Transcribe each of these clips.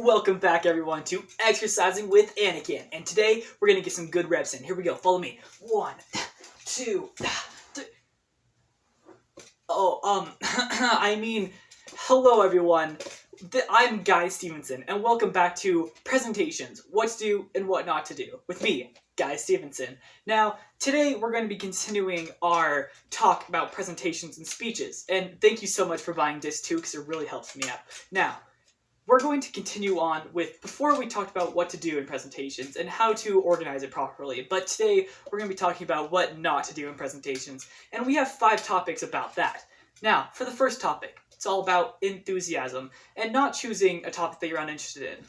Welcome back, everyone, to Exercising with Anakin. And today, we're going to get some good reps in. Here we go. Follow me. 1, 2, 3. Hello, everyone. I'm Guy Stevenson, and welcome back to Presentations, What to Do and What Not to Do, with me, Guy Stevenson. Now, today, we're going to be continuing our talk about presentations and speeches. And thank you so much for buying this, too, because it really helps me out. Now, we're going to continue on with, before we talked about what to do in presentations and how to organize it properly, but today we're going to be talking about what not to do in presentations, and we have 5 topics about that. Now, for the first topic, it's all about enthusiasm and not choosing a topic that you're uninterested in.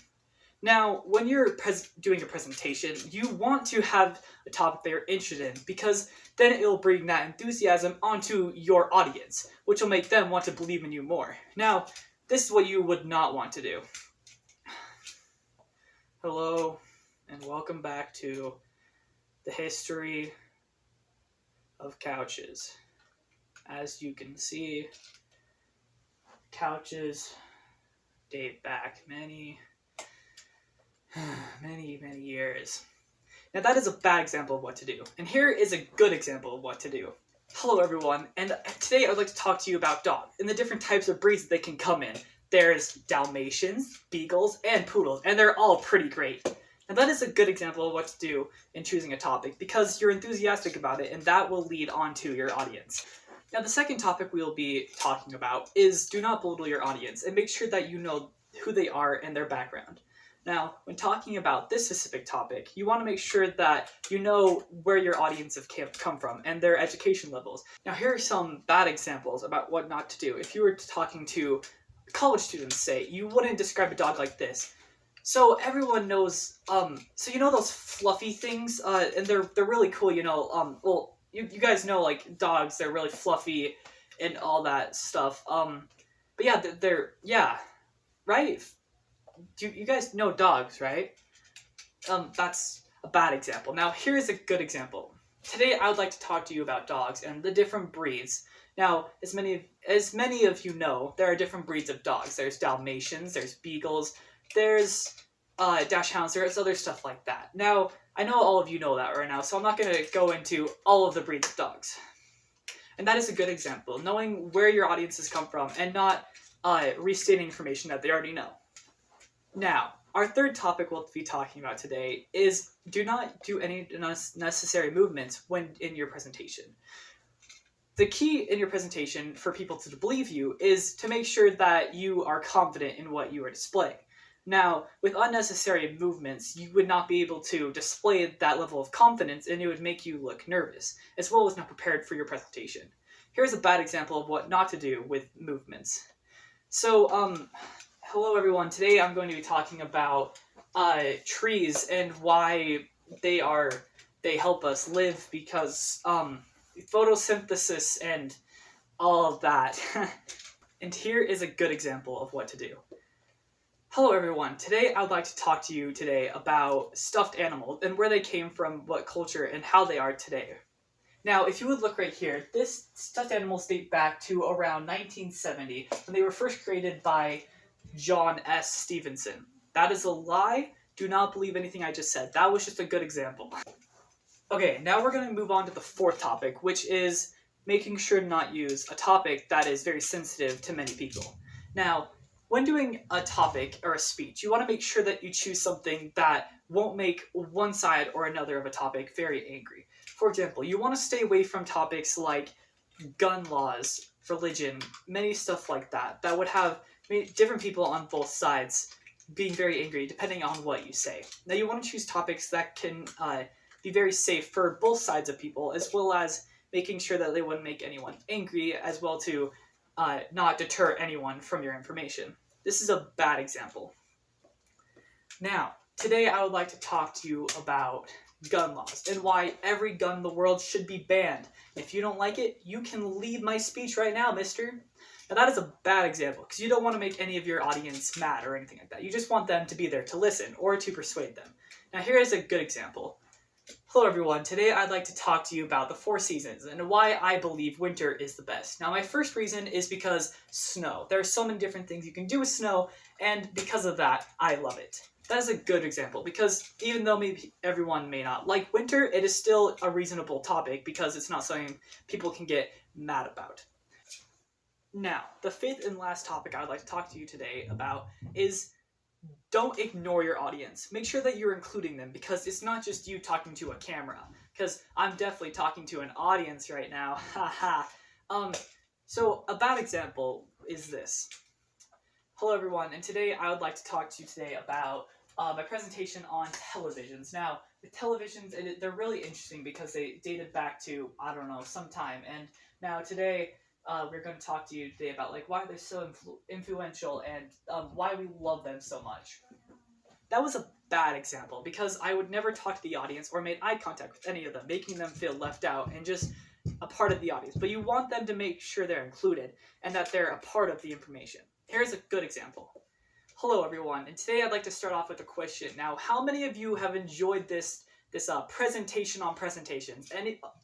Now, when you're doing a presentation, you want to have a topic that you're interested in, because then it'll bring that enthusiasm onto your audience, which will make them want to believe in you more. Now, this is what you would not want to do. Hello, and welcome back to the history of couches. As you can see, couches date back many years. Now that is a bad example of what to do, and here is a good example of what to do. Hello everyone, and today I'd like to talk to you about dogs and the different types of breeds that they can come in. There's Dalmatians, Beagles, and Poodles, and they're all pretty great. And that is a good example of what to do in choosing a topic, because you're enthusiastic about it, and that will lead on to your audience. Now the second topic we'll be talking about is do not belittle your audience, and make sure that you know who they are and their background. Now, when talking about this specific topic, you want to make sure that you know where your audience have come from and their education levels. Now, here are some bad examples about what not to do. If you were talking to college students, say, you wouldn't describe a dog like this. So everyone knows, so you know those fluffy things, and they're really cool, you guys know, like, dogs, they're really fluffy and all that stuff. But yeah, right? You guys know dogs, right? That's a bad example. Now, here's a good example. Today, I would like to talk to you about dogs and the different breeds. Now, as many of you know, there are different breeds of dogs. There's Dalmatians, there's Beagles, there's Dachshunds, there's other stuff like that. Now, I know all of you know that right now, so I'm not going to go into all of the breeds of dogs. And that is a good example, knowing where your audiences come from and not restating information that they already know. Now, our third topic we'll be talking about today is do not do any unnecessary movements when in your presentation. The key in your presentation for people to believe you is to make sure that you are confident in what you are displaying. Now, with unnecessary movements, you would not be able to display that level of confidence, and it would make you look nervous, as well as not prepared for your presentation. Here's a bad example of what not to do with movements. So, hello everyone. Today I'm going to be talking about trees and why they help us live, because photosynthesis and all of that. And here is a good example of what to do. Hello everyone. Today I would like to talk to you today about stuffed animals and where they came from, what culture, and how they are today. Now, if you would look right here, this stuffed animals date back to around 1970 when they were first created by John S. Stevenson. That is a lie. Do not believe anything I just said. That was just a good example. Okay, now we're going to move on to the fourth topic, which is making sure to not use a topic that is very sensitive to many people. Now, when doing a topic or a speech, you want to make sure that you choose something that won't make one side or another of a topic very angry. For example, you want to stay away from topics like gun laws, religion, many stuff like that would have different people on both sides being very angry depending on what you say. Now you want to choose topics that can be very safe for both sides of people, as well as making sure that they wouldn't make anyone angry, as well to not deter anyone from your information. This is a bad example. Now, today I would like to talk to you about gun laws and why every gun in the world should be banned. If you don't like it, you can leave my speech right now, mister. Now that is a bad example, because you don't want to make any of your audience mad or anything like that. You just want them to be there to listen or to persuade them. Now here is a good example. Hello everyone, today I'd like to talk to you about the 4 seasons and why I believe winter is the best. Now my first reason is because snow. There are so many different things you can do with snow, and because of that, I love it. That is a good example because even though maybe everyone may not like winter, it is still a reasonable topic because it's not something people can get mad about. Now, the 5th and last topic I'd like to talk to you today about is don't ignore your audience. Make sure that you're including them because it's not just you talking to a camera. Because I'm definitely talking to an audience right now. Haha. So a bad example is this. Hello everyone, and today I would like to talk to you today about my presentation on televisions. Now, the televisions, they're really interesting because they dated back to, I don't know, some time. And now today, we're going to talk to you today about why they're so influential and why we love them so much. That was a bad example because I would never talk to the audience or make eye contact with any of them, making them feel left out and just a part of the audience. But you want them to make sure they're included and that they're a part of the information. Here's a good example. Hello everyone, and today I'd like to start off with a question. Now, how many of you have enjoyed this presentation on presentations?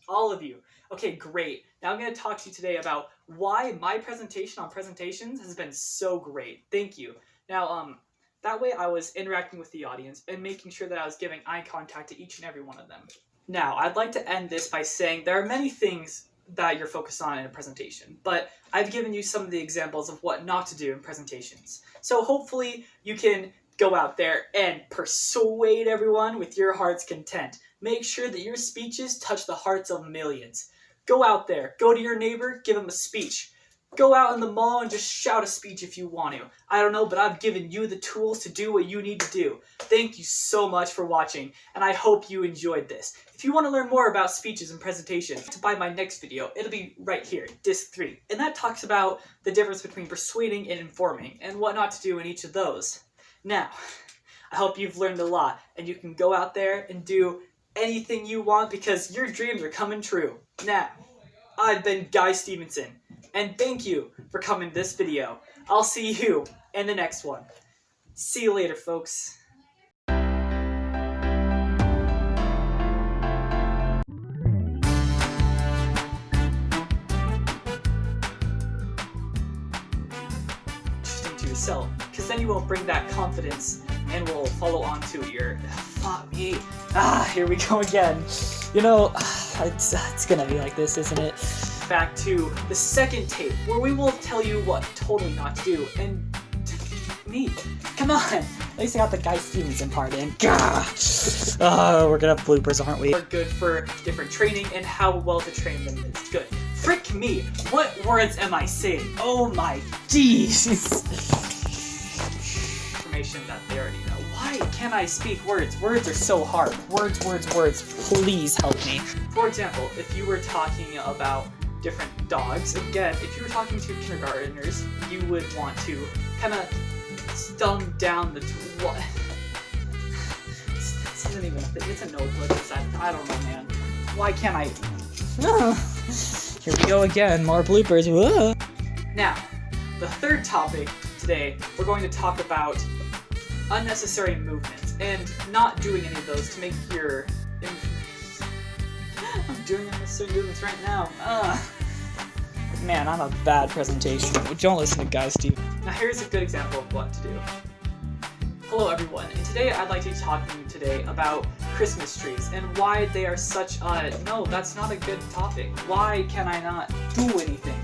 All of you. Okay, great. Now I'm going to talk to you today about why my presentation on presentations has been so great. Thank you. Now, that way I was interacting with the audience and making sure that I was giving eye contact to each and every one of them. Now, I'd like to end this by saying there are many things that you're focused on in a presentation, but I've given you some of the examples of what not to do in presentations. So hopefully you can go out there and persuade everyone with your heart's content. Make sure that your speeches touch the hearts of millions. Go out there, go to your neighbor, give him a speech. Go out in the mall and just shout a speech if you want to. I don't know, but I've given you the tools to do what you need to do. Thank you so much for watching, and I hope you enjoyed this. If you want to learn more about speeches and presentations, to buy my next video, it'll be right here, disc 3. And that talks about the difference between persuading and informing, and what not to do in each of those. Now, I hope you've learned a lot, and you can go out there and do anything you want because your dreams are coming true. Now, I've been Guy Stevenson, and thank you for coming to this video. I'll see you in the next one. See you later, folks. Interesting to yourself, because then you won't bring that confidence and will follow on to your, fuck me. Here we go again. You know, it's gonna be like this, isn't it? Back to the second tape, where we will tell you what totally not to do, and me, come on! At least I got the Guy Stevenson part in. We're gonna have bloopers, aren't we? We're good for different training and how well to train them is good. Frick me! What words am I saying? Oh my jeez! Information that they already know. Why can't I speak words? Words are so hard. Words. Please help me. For example, if you were talking about different dogs, again, if you were talking to kindergartners, you would want to kind of dumb down the what? This isn't even a thing. It's a notebook. I don't know, man. Why can't I? Here we go again. More bloopers. Now, the third topic today, we're going to talk about unnecessary movements and not doing any of those to make your. I'm doing unnecessary movements right now. Man, I'm a bad presentation. Don't listen to Guy Steve. Now here's a good example of what to do. Hello everyone, and today I'd like to talk to you today about Christmas trees and why they are such a... No, that's not a good topic. Why can I not do anything?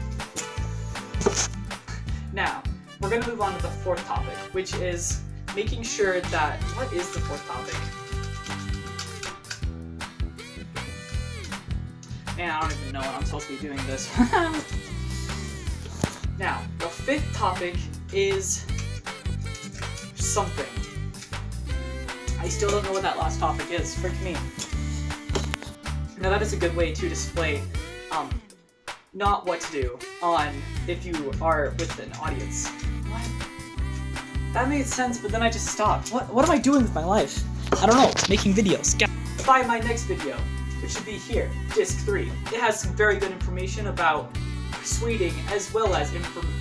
Now, we're going to move on to the 4th topic, which is making sure that... What is the 4th topic? Man, I don't even know what I'm supposed to be doing this. Now, the 5th topic is something. I still don't know what that last topic is. Frick me. Now that is a good way to display not what to do on if you are with an audience. What? That made sense, but then I just stopped. What am I doing with my life? I don't know. Making videos. Buy my next video, which should be here, disc 3. It has some very good information about persuading as well as informing.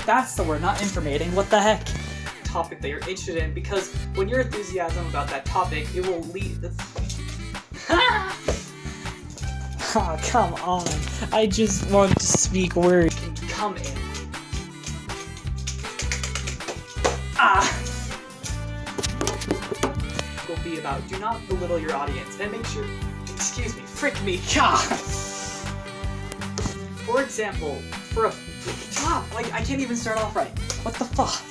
That's the word, not informating. What the heck? topic that you're interested in, because when your enthusiasm about that topic, it will lead. Ah, come on. I just want to speak words. Can come in. Ah! Will be about do not belittle your audience and make sure. Excuse me, frick me. For example, like I can't even start off right. What the fuck?